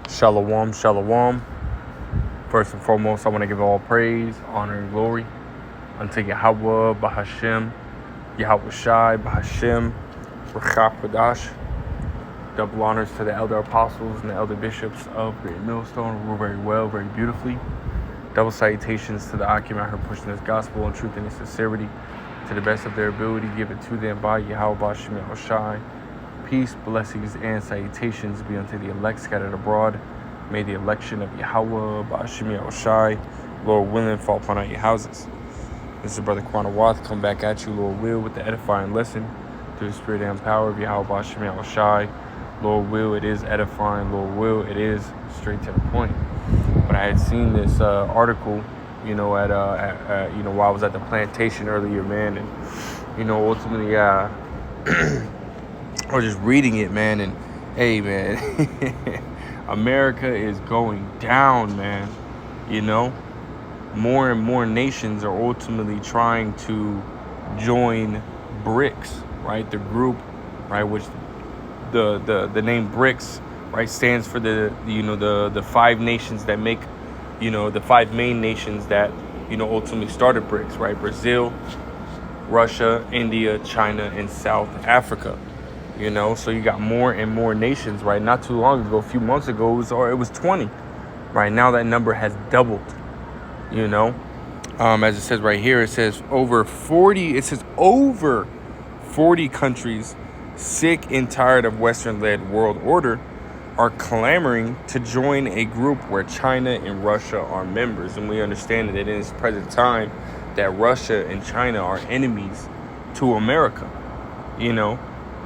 Shalom, shalom. First and foremost, I want to give all praise, honor, and glory unto Yahweh, Bahashem, Yahweh Shai, Bahashem, Rachak Kodash. Double honors to the elder apostles and the elder bishops of Great Millstone, who rule very well, very beautifully. Double salutations to the Akim out here pushing this gospel in truth and in sincerity to the best of their ability. Give it to them by Yahweh, Bahashem, Yahweh Shai. Peace, blessings, and salutations be unto the elect scattered abroad. May the election of Yahweh, Ba'ashim Yahushai, Lord willing, fall upon all your houses. This is Brother Kwana Wath, come back at you, Lord will, with the edifying lesson through the spirit and power of Yahweh, Ba'ashim Yahushai. Lord will, it is edifying. Lord will, it is straight to the point. But I had seen this article, while I was at the plantation earlier, man, and ultimately, I was just reading it, man, and hey, man. America is going down, man. More and more nations are ultimately trying to join BRICS, right? The group, right, which the name BRICS, right, stands for the five nations that make, the five main nations that ultimately started BRICS, right? Brazil, Russia, India, China, and South Africa. So you got more and more nations, right? Not too long ago, a few months ago, it was 20. Right now, that number has doubled. As it says right here, it says over 40 countries sick and tired of Western-led world order are clamoring to join a group where China and Russia are members. And we understand that in this present time that Russia and China are enemies to America,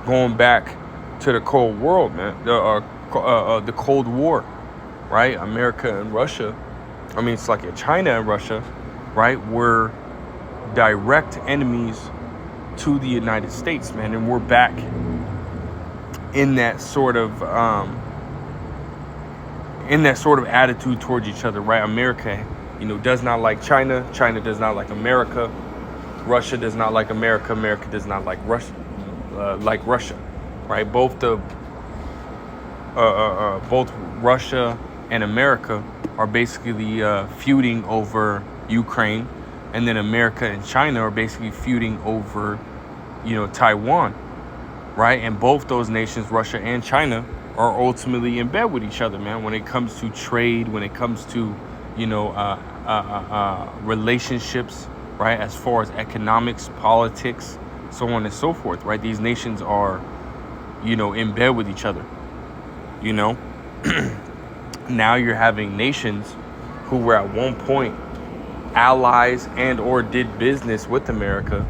going back to the Cold War, man, the Cold War, right? America and Russia, it's like China and Russia, right, were direct enemies to the United States, man, and we're back in that sort of attitude towards each other, right? America, does not like China. China does not like America. Russia does not like America. America does not like Russia. Right? Both Russia and America are basically feuding over Ukraine, and then America and China are basically feuding over, Taiwan, right? And both those nations, Russia and China, are ultimately in bed with each other, man. When it comes to trade, when it comes to, relationships, right? As far as economics, politics, so on and so forth, right? These nations are, in bed with each other, Now you're having nations who were at one point allies and or did business with America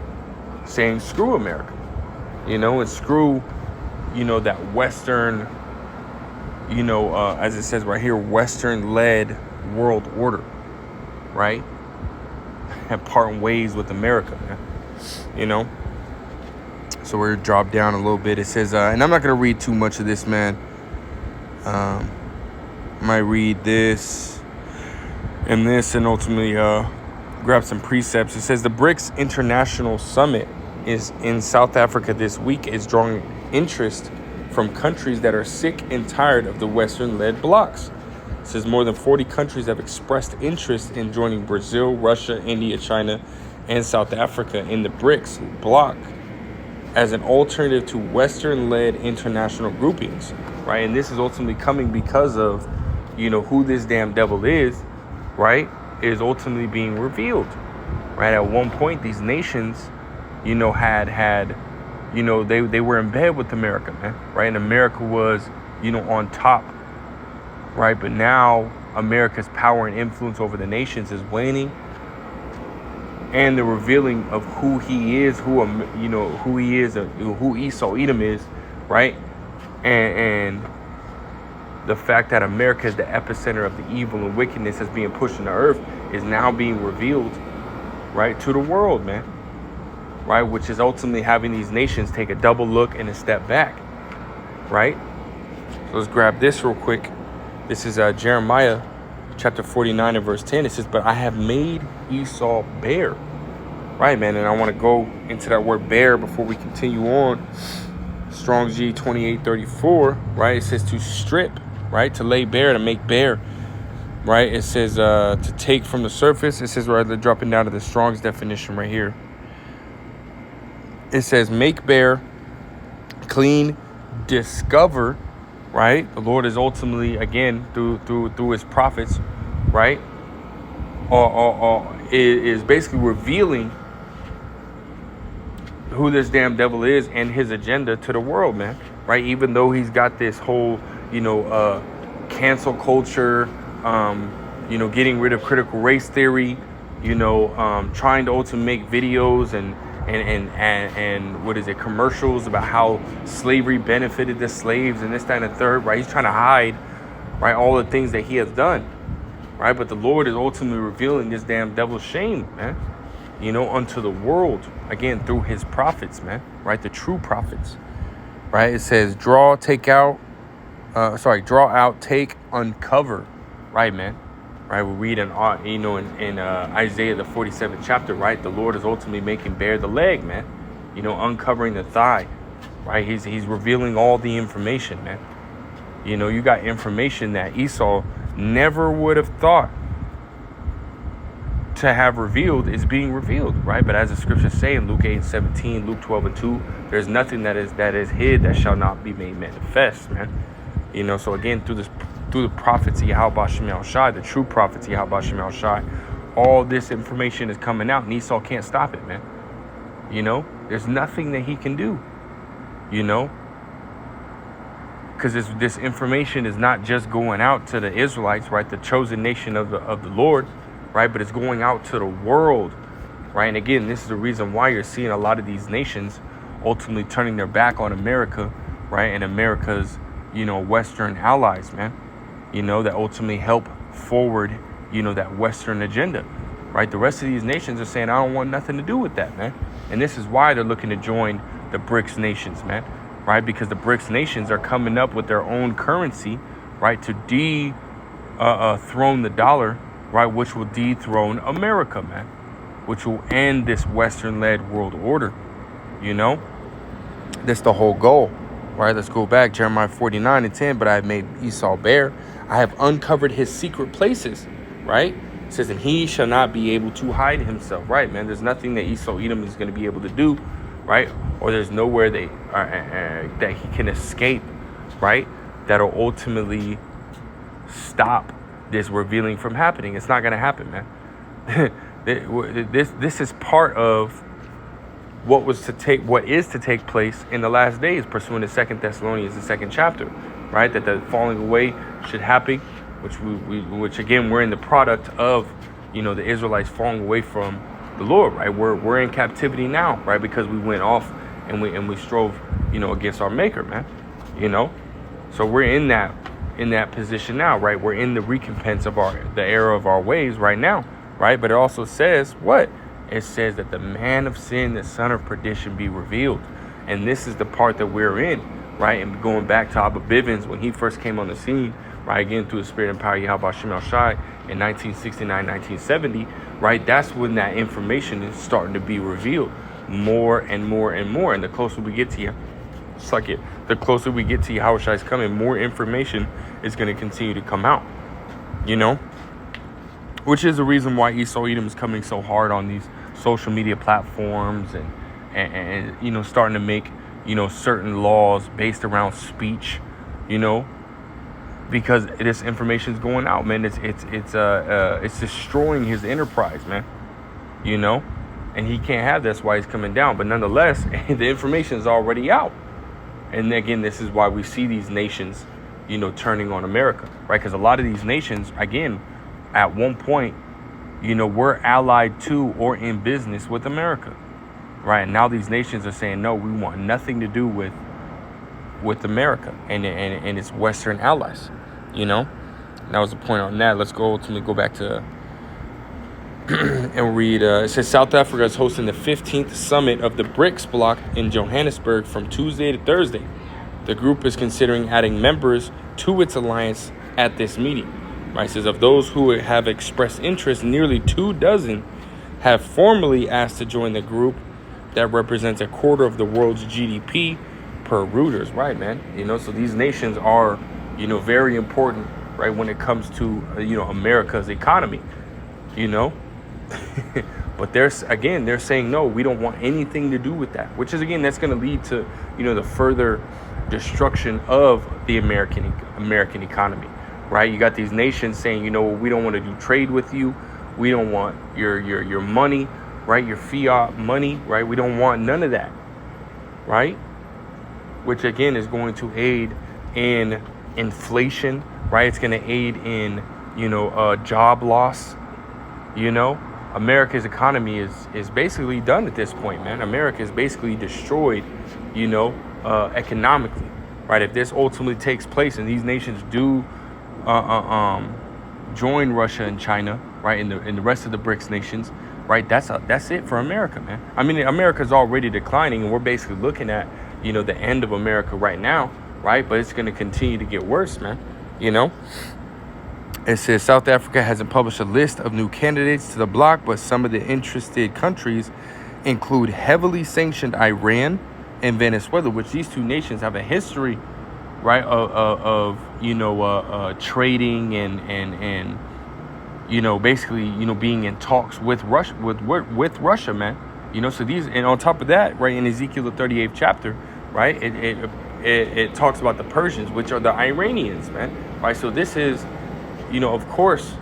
saying screw America, and screw, that Western, as it says right here, Western-led world order, right? And parting ways with America, man, So we're drop down a little bit. It says, and I'm not going to read too much of this, man. I might read this and ultimately grab some precepts. It says the BRICS International Summit is in South Africa this week, is drawing interest from countries that are sick and tired of the Western-led blocs. It says more than 40 countries have expressed interest in joining Brazil, Russia, India, China, and South Africa in the BRICS bloc as an alternative to Western-led international groupings, right? And this is ultimately coming because of, who this damn devil is, right? Is ultimately being revealed, right? At one point, these nations, had, they were in bed with America, man, right? And America was, on top, right? But now America's power and influence over the nations is waning. And the revealing of who he is, who Esau Edom is, right? And the fact that America is the epicenter of the evil and wickedness that's being pushed in the earth is now being revealed, right, to the world, man, right? Which is ultimately having these nations take a double look and a step back, right? So let's grab this real quick. This is Jeremiah chapter 49 and verse 10. It says, but I have made Esau bare. Right, man. And I want to go into that word bare before we continue on. Strong's G 2834, right? It says to strip right? To lay bare, to make bare, right? It says to take from the surface. It says right, they're dropping down to the Strong's definition right here. It says make bare, clean, discover, right? The Lord is ultimately, again, through his prophets, right? Or is basically revealing who this damn devil is and his agenda to the world, man, right? Even though he's got this whole, cancel culture, getting rid of critical race theory, trying to also make videos and what is it, commercials about how slavery benefited the slaves and this, that, and the third, right? He's trying to hide, right, all the things that he has done, right? But the Lord is ultimately revealing this damn devil's shame, man, unto the world, again, through his prophets, man, right? The true prophets, right? It says draw out, take, uncover, right, man? Right, we read in Isaiah the 47th chapter, right? The Lord is ultimately making bare the leg, man. Uncovering the thigh, right? He's revealing all the information, man. You got information that Esau never would have thought to have revealed is being revealed, right? But as the scriptures say in Luke 8:17, Luke 12:2, there's nothing that is hid that shall not be made manifest, man. So again, through the prophets of Yahweh Shem Shai, the true prophets of Yahweh Shem Shai, all this information is coming out, and Esau can't stop it, man. There's nothing that he can do, because this information is not just going out to the Israelites, right, the chosen nation of the Lord, right, but it's going out to the world, right? And again, this is the reason why you're seeing a lot of these nations ultimately turning their back on America, right, and America's, Western allies, man. That ultimately help forward, that Western agenda, right? The rest of these nations are saying, I don't want nothing to do with that, man. And this is why they're looking to join the BRICS nations, man, right? Because the BRICS nations are coming up with their own currency, right, to dethrone the dollar, right, which will dethrone America, man, which will end this Western-led world order, That's the whole goal. Right, let's go back. Jeremiah 49:10. But I have made Esau bare. I have uncovered his secret places. Right? It says, and he shall not be able to hide himself. Right, man. There's nothing that Esau Edom is going to be able to do. Right? Or there's nowhere that he can escape. Right? That'll ultimately stop this revealing from happening. It's not going to happen, man. This is part of what is to take place in the last days, pursuant to 2 Thessalonians, the 2nd chapter, right? That the falling away should happen, which again, we're in the product of, the Israelites falling away from the Lord, right? We're in captivity now, right? Because we went off and we strove, against our Maker, man, So we're in that position now, right? We're in the recompense of the error of our ways right now, right? But it also says what? It says that the man of sin, the son of perdition, be revealed. And this is the part that we're in, right? And going back to Abba Bivens, when he first came on the scene, right, again, through the spirit and power of Yahweh Shem Shai in 1969, 1970, right? That's when that information is starting to be revealed more and more and more. And the closer we get to you, the closer we get to Yahweh Shai's coming, more information is going to continue to come out, which is the reason why Esau Edom is coming so hard on these social media platforms and starting to make, certain laws based around speech, because this information is going out, man. It's destroying his enterprise, man, and he can't have that's why he's coming down. But nonetheless, the information is already out. And again, this is why we see these nations, turning on America, right? Because a lot of these nations, again, at one point, we're allied to or in business with America, right? And now these nations are saying, no, we want nothing to do with America and its Western allies, That was the point on that. Let's go back to and read. It says South Africa is hosting the 15th summit of the BRICS bloc in Johannesburg from Tuesday to Thursday. The group is considering adding members to its alliance at this meeting. Right, says of those who have expressed interest, nearly 24 have formally asked to join the group that represents a quarter of the world's GDP per Reuters. Right, man. So these nations are very important, right, when it comes to, America's economy, you know. But they're saying, no, we don't want anything to do with that, which is, again, that's going to lead to, the further destruction of the American economy, right? You got these nations saying, we don't want to do trade with you. We don't want your money, right? Your fiat money, right? We don't want none of that, right? Which, again, is going to aid in inflation, right? It's going to aid in, job loss. America's economy is basically done at this point, man. America is basically destroyed, economically, right? If this ultimately takes place and these nations do join Russia and China, right, in the rest of the BRICS nations, right, that's it for America, man. I mean, America's already declining, and we're basically looking at, the end of America right now, right? But it's going to continue to get worse, man. It says South Africa hasn't published a list of new candidates to the bloc, but some of the interested countries include heavily sanctioned Iran and Venezuela, which these two nations have a history, right, of trading and basically, being in talks with Russia, with Russia, man. So these, and on top of that, right, in Ezekiel the 38th chapter, right, it talks about the Persians, which are the Iranians, man, right? So this is, of course,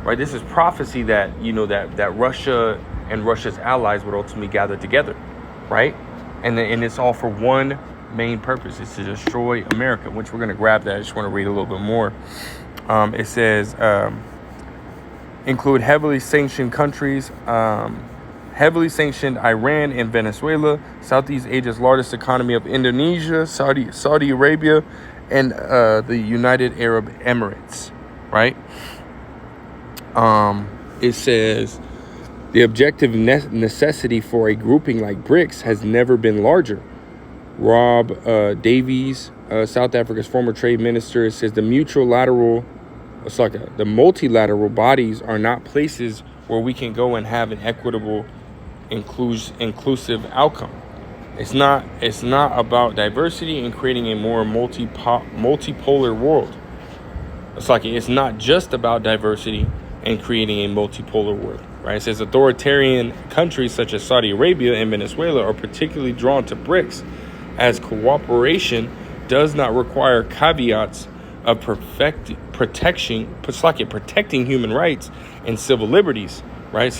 right, this is prophecy that, that Russia and Russia's allies would ultimately gather together, right? And it's all for one main purpose. It's to destroy America, which we're going to grab that. I just want to read a little bit more. It says, include heavily sanctioned countries, heavily sanctioned Iran and Venezuela, Southeast Asia's largest economy of Indonesia, Saudi Arabia, and the United Arab Emirates, right? It says the objective necessity for a grouping like BRICS has never been larger. Rob Davies, South Africa's former trade minister, says the multilateral bodies are not places where we can go and have an equitable, inclusive outcome. It's not about diversity and creating a more multipolar world. It's not just about diversity and creating a multipolar world, right? It says authoritarian countries such as Saudi Arabia and Venezuela are particularly drawn to BRICS as cooperation does not require caveats of protecting human rights and civil liberties, right? It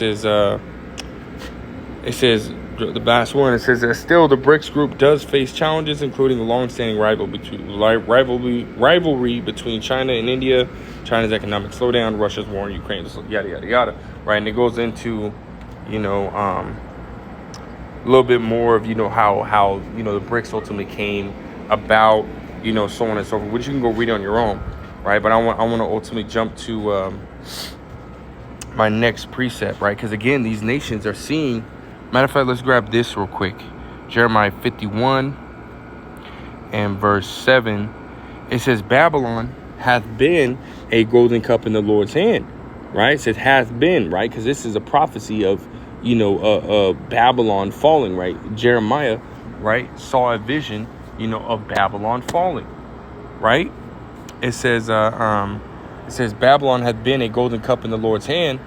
says the last one. It says that still the BRICS group does face challenges, including the long-standing rivalry between China and India, China's economic slowdown, Russia's war in Ukraine, yada yada yada, right? And it goes into, a little bit more of how the BRICS ultimately came about, so on and so forth, which you can go read on your own, right? But I want to ultimately jump to my next precept, right? Because again, these nations are seeing. Matter of fact, let's grab this real quick. Jeremiah 51 and verse 7. It says, Babylon hath been a golden cup in the Lord's hand, right? It says hath been, right? Because this is a prophecy of, Babylon falling, right? Jeremiah, right, saw a vision, of Babylon falling, right? It says Babylon hath been a golden cup in the Lord's hand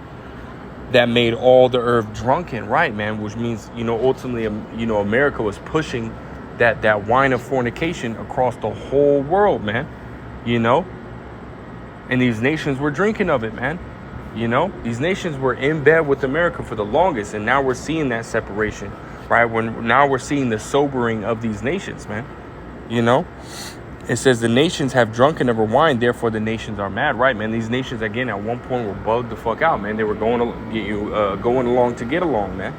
that made all the earth drunken, right, man? Which means, ultimately, America was pushing that wine of fornication across the whole world, man. And these nations were drinking of it, man. These nations were in bed with America for the longest, and now we're seeing that separation, right? Now we're seeing the sobering of these nations, man. It says the nations have drunken of her wine, therefore the nations are mad, right, man? These nations, again, at one point were bugged the fuck out, man. They were going along to get along, man.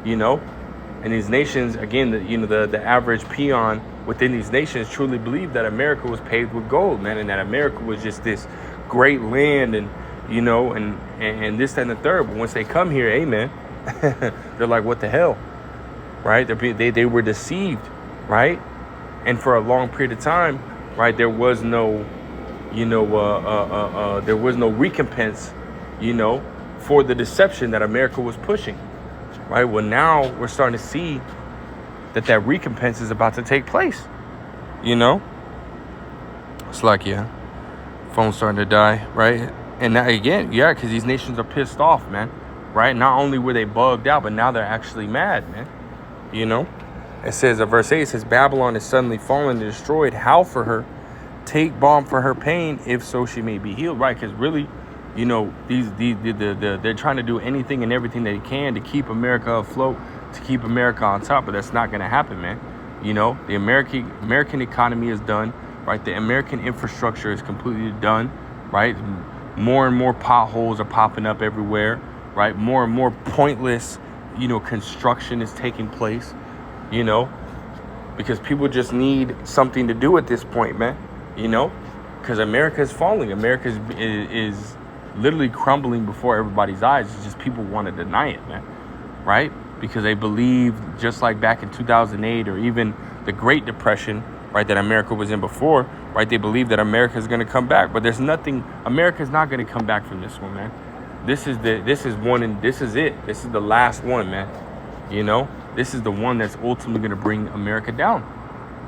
And these nations, again, the average peon within these nations truly believed that America was paved with gold, man, and that America was just this great land, and and this, that, and the third. But once they come here, amen, they're like, what the hell, right? They were deceived, right? And for a long period of time, right, there was no, there was no recompense, for the deception that America was pushing, right? Well, now we're starting to see that recompense is about to take place, It's like, yeah. Phone's starting to die, right? And now, again, yeah, because these nations are pissed off, man, right? Not only were they bugged out, but now they're actually mad, man. You know, it says, verse 8, it says, Babylon is suddenly fallen and destroyed. Howl for her. Take balm for her pain, if so she may be healed, right? Because really, you know, they're trying to do anything and everything they can to keep America afloat, to keep America on top, but that's not going to happen, man. You know, the American economy is done, right? The American infrastructure is completely done, right? More and more potholes are popping up everywhere, right? More and more pointless, you know, construction is taking place, you know, because people just need something to do at this point, man, you know, because America is falling. America is literally crumbling before everybody's eyes. It's just people want to deny it, man, right? Because they believe, just like back in 2008 or even the Great Depression, right, that America was in before, right? They believe that America is going to come back, but there's nothing. America's not going to come back from this one, man. This is it. This is it. This is the last one, man. You know, this is the one that's ultimately going to bring America down,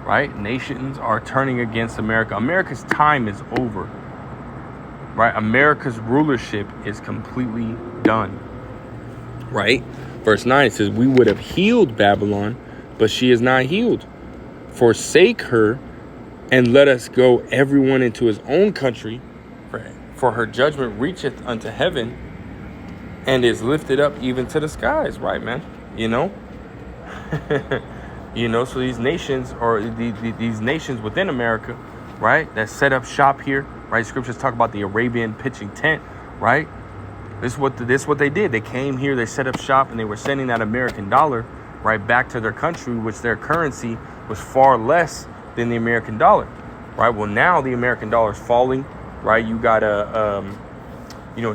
right? Nations are turning against America. America's time is over, right? America's rulership is completely done, right? Verse 9 says, we would have healed Babylon, but she is not healed. Forsake her and let us go everyone into his own country, for her judgment reacheth unto heaven and is lifted up even to the skies, right, man? You know, you know, so these nations, or these nations within America, right, that set up shop here, right? Scriptures talk about the Arabian pitching tent, right? This is what they did. They came here, they set up shop, and they were sending that American dollar right back to their country, which their currency was far less than the American dollar, right? Well, now the American dollar is falling, right? You got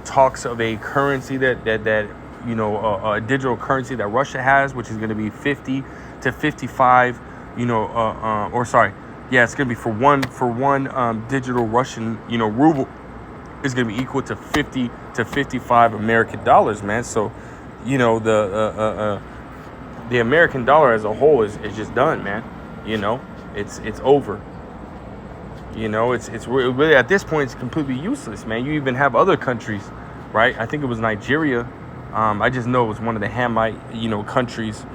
talks of a currency that you know, a digital currency that Russia has, which is going to be 50 to 55, it's going to be for one digital Russian, you know, ruble is going to be equal to 50 to 55 American dollars, man. So, you know, the American dollar as a whole is just done, man. You know, it's over. You know, it's really at this point, it's completely useless, man. You even have other countries, right? I think it was Nigeria. I just know it was one of the Hamite, you know, countries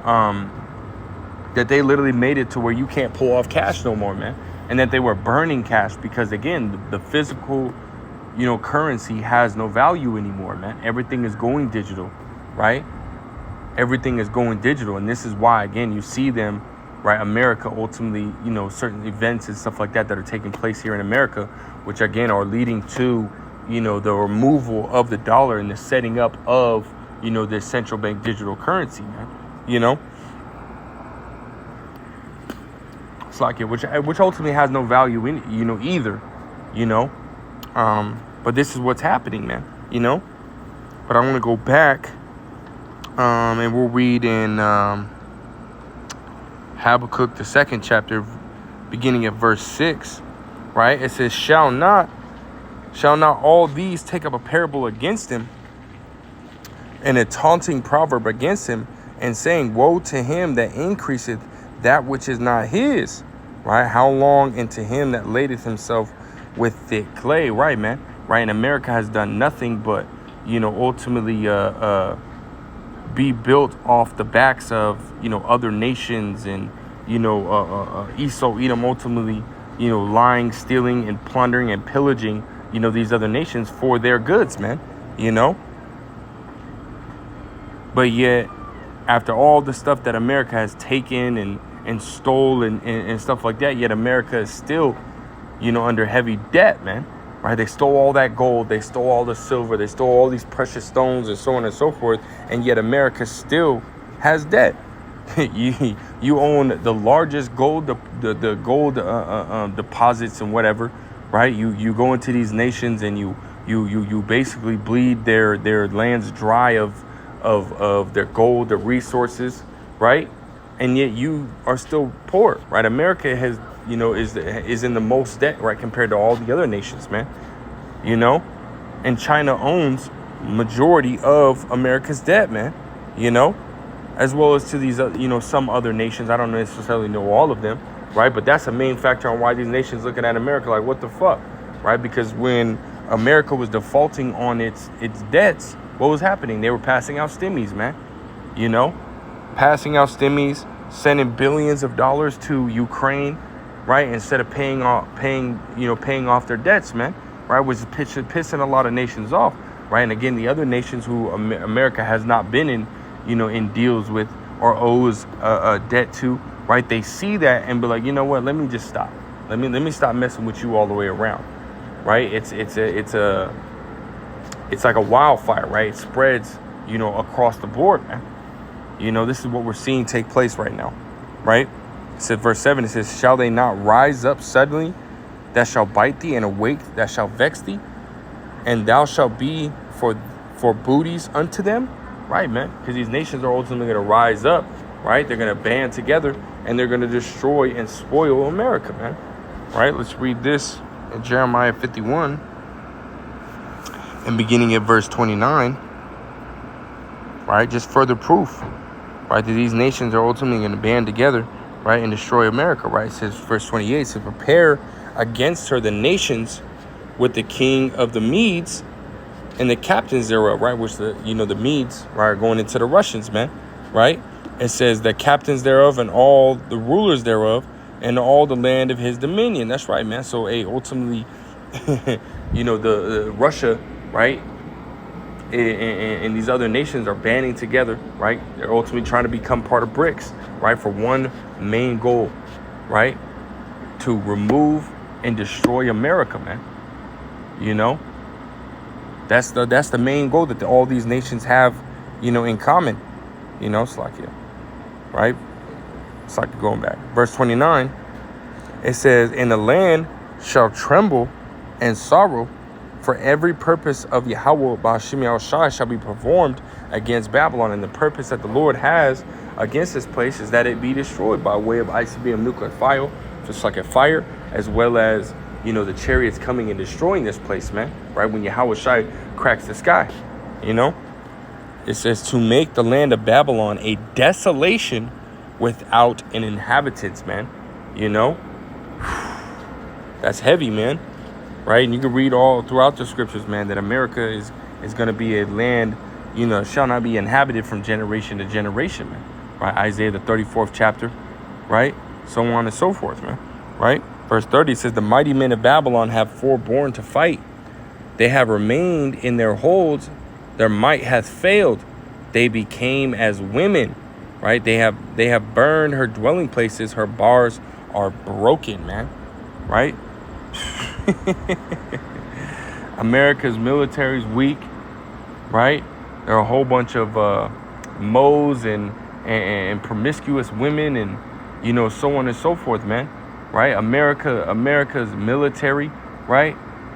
that they literally made it to where you can't pull off cash no more, man. And that they were burning cash because, again, the physical, you know, currency has no value anymore, man. Everything is going digital, right? Everything is going digital. And this is why, again, you see them, right? America ultimately, you know, certain events and stuff like that are taking place here in America, which, again, are leading to, you know, the removal of the dollar and the setting up of, you know, this central bank digital currency, man. You know, it's like it, which ultimately has no value in, you know, either, you know. But this is what's happening, man. You know. But I want to go back, and we'll read in Habakkuk, the 2nd chapter, beginning at verse 6. Right? It says, "Shall not all these take up a parable against him, and a taunting proverb against him, and saying, Woe to him that increaseth that which is not his, right? How long into him that ladeth himself with thick clay," right, man? Right, and America has done nothing but, you know, ultimately be built off the backs of, you know, other nations, and, you know, Esau, Edom, ultimately, you know, lying, stealing, and plundering and pillaging, you know, these other nations for their goods, man, you know. But yet, after all the stuff that America has taken and stole and stuff like that, yet America is still, you know, under heavy debt, man. Right? They stole all that gold, they stole all the silver, they stole all these precious stones and so on and so forth, and yet America still has debt. you own the largest gold, the gold deposits and whatever, right? You go into these nations and you basically bleed their lands dry of their gold, their resources, right? And yet you are still poor, right? America has, you know, is in the most debt, right, compared to all the other nations, man. You know, and China owns majority of America's debt, man. You know, as well as to these, you know, some other nations. I don't necessarily know all of them, right? But that's a main factor on why these nations looking at America like, what the fuck, right? Because when America was defaulting on its debts, what was happening? They were passing out stimmies, man. You know, passing out stimmies, sending billions of dollars to Ukraine, right? Instead of paying off their debts, man, right? Which is pissing a lot of nations off, right? And again, the other nations who America has not been in deals with or owes a debt to, right? They see that and be like, you know what? Let me just stop. Let me stop messing with you all the way around, right? It's like a wildfire, right? It spreads, across the board, man. This is what we're seeing take place right now, right? It says, verse 7, it says, shall they not rise up suddenly that shall bite thee, and awake that shall vex thee? And thou shalt be for booties unto them, right, man? Because these nations are ultimately going to rise up, right? They're going to band together, and they're going to destroy and spoil America, man. Right? Let's read this in Jeremiah 51, and beginning at verse 29, right? Just further proof, right, that these nations are ultimately going to band together, right, and destroy America, right? It says, verse 28, it says, prepare against her the nations with the king of the Medes and the captains thereof, right? Which the Medes, right, are going into the Russians, man, right? It says the captains thereof and all the rulers thereof and all the land of his dominion. That's right, man. So, ultimately, the Russia, right, and these other nations are banding together, right? They're ultimately trying to become part of BRICS, right, for one main goal, right, to remove and destroy America, man. That's the main goal that all these nations have, in common. It's like, right? It's like going back. Verse 29, it says, and the land shall tremble and sorrow, for every purpose of Yahweh Ba'Shem Yahushai shall be performed against Babylon. And the purpose that the Lord has against this place is that it be destroyed by way of ICBM nuclear fire, just like a fire, as well as, the chariots coming and destroying this place, man. Right? When Yahushai cracks the sky, it says to make the land of Babylon a desolation without an inhabitants, man. That's heavy, man. Right? And you can read all throughout the scriptures, man, that America is going to be a land, shall not be inhabited from generation to generation, man. Right? Isaiah, the 34th chapter, right? So on and so forth, man. Right? Verse 30 says, the mighty men of Babylon have forborne to fight. They have remained in their holds. Their might hath failed. They became as women, right? They have burned her dwelling places. Her bars are broken, man. Right? America's military is weak, right? There are a whole bunch of moles and promiscuous women and, so on and so forth, man. Right? America's military, right,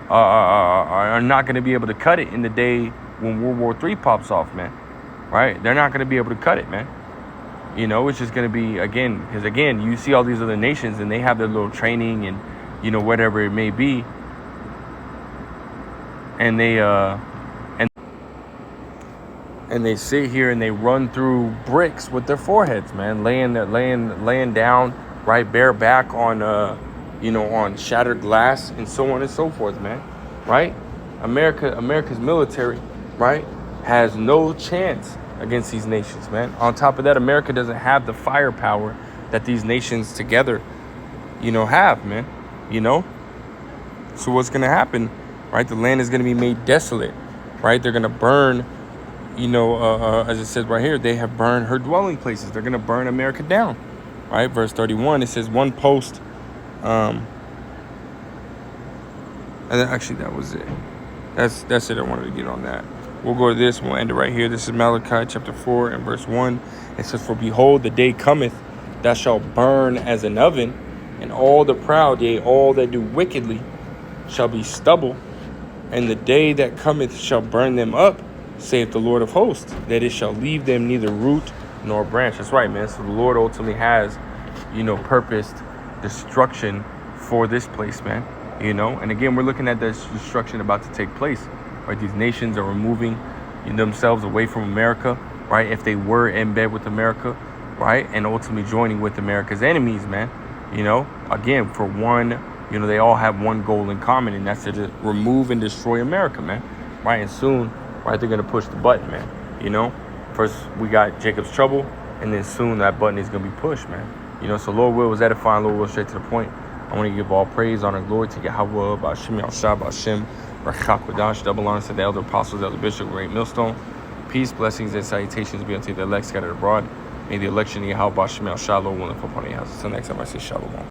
are not going to be able to cut it in the day when World War III pops off, man. Right? They're not going to be able to cut it, man. It's just going to be, because you see all these other nations and they have their little training and, whatever it may be. And they sit here and they run through bricks with their foreheads, man, laying down, right, bare back on on shattered glass and so on and so forth, man. Right? America's military, right, has no chance against these nations, man. On top of that, America doesn't have the firepower that these nations together, have, man. So what's gonna happen, right? The land is gonna be made desolate, right? They're gonna burn, as it says right here, they have burned her dwelling places. They're gonna burn America down, right? Verse 31, it says one post, and actually that was it. That's it. I wanted to get on that. We'll go to this. We'll end it right here. This is Malachi chapter 4 and verse 1. It says, for behold, the day cometh that shall burn as an oven, and all the proud, yea, all that do wickedly, shall be stubble. And the day that cometh shall burn them up, saith the Lord of hosts, that it shall leave them neither root nor branch. That's right, man. So the Lord ultimately has, purposed destruction for this place, man. And again, we're looking at this destruction about to take place, right? These nations are removing themselves away from America, right? If they were in bed with America, right? And ultimately joining with America's enemies, man. Again, for one You know, they all have one goal in common, and that's to just remove and destroy America, man. Right? And soon, right, they're going to push the button, man. You know, first we got Jacob's trouble, and then soon that button is going to be pushed, man. You know, so Lord will was edifying, Lord will straight to the point. I want to give all praise, honor, and glory to Yahweh, Ba'ashem, Yahshua, Ba'ashem, Rachak, Wadash, double honors to the elder apostles, elder bishop, great millstone. Peace, blessings, and salutations be unto the elect scattered abroad. May the election of Yahweh, Ba'ashem, Yahshua, Lord, will upon your house. Until next time, I say shalom.